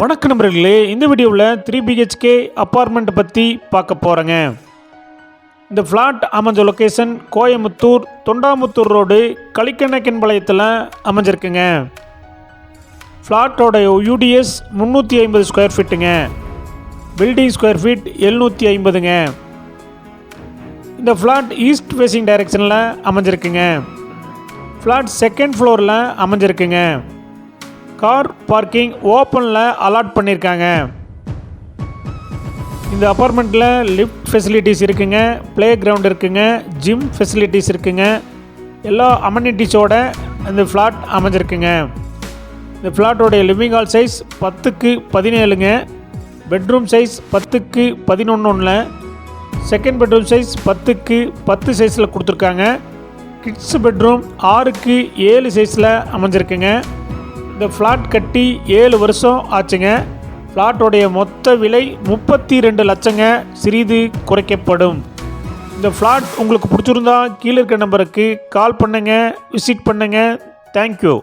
வணக்க நண்பர்களே, இந்த வீடியோவில் 3 BHK அப்பார்ட்மெண்ட் பற்றி பார்க்க போகிறேங்க. இந்த ஃப்ளாட் அமைஞ்ச லொக்கேஷன் கோயமுத்தூர் தொண்டாமுத்தூர் ரோடு களிக்கண்ணக்கன்பாளையத்தில் அமைஞ்சிருக்குங்க. ஃப்ளாட்டோட யூடிஎஸ் 350 ஸ்கொயர் ஃபீட்டுங்க. பில்டிங் ஸ்கொயர் ஃபீட் 750ங்க. இந்த ஃப்ளாட் ஈஸ்ட் ஃபேஸிங் டைரெக்ஷனில் அமைஞ்சிருக்குங்க. ஃப்ளாட் செகண்ட் ஃப்ளோரில் அமைஞ்சிருக்குங்க. கார் பார்க்கிங் ஓப்பனில் அலாட் பண்ணியிருக்காங்க. இந்த அப்பார்ட்மெண்ட்டில் லிஃப்ட் ஃபெசிலிட்டிஸ் இருக்குங்க, ப்ளே கிரவுண்ட் இருக்குங்க, ஜிம் ஃபெசிலிட்டிஸ் இருக்குங்க. எல்லா அமெனிட்டிஸோட இந்த ஃப்ளாட் அமைஞ்சிருக்குங்க. இந்த ஃப்ளாட்டோடைய லிவிங் ஹால் சைஸ் 10x17ங்க. Bedroom size 10x11, second bedroom size 10x10 சைஸில் கொடுத்துருக்காங்க. கிட்ஸ் பெட்ரூம் 6x7 சைஸில் அமைஞ்சிருக்குங்க. இந்த ஃப்ளாட் கட்டி 7 வருஷம் ஆச்சுங்க. ஃப்ளாட்டோடைய மொத்த விலை 32 லட்சங்க, சிறிது குறைக்கப்படும். இந்த ஃப்ளாட் உங்களுக்கு பிடிச்சிருந்தா கீழே இருக்க நம்பருக்கு கால் பண்ணுங்கள், விசிட் பண்ணுங்கள். தேங்க்யூ.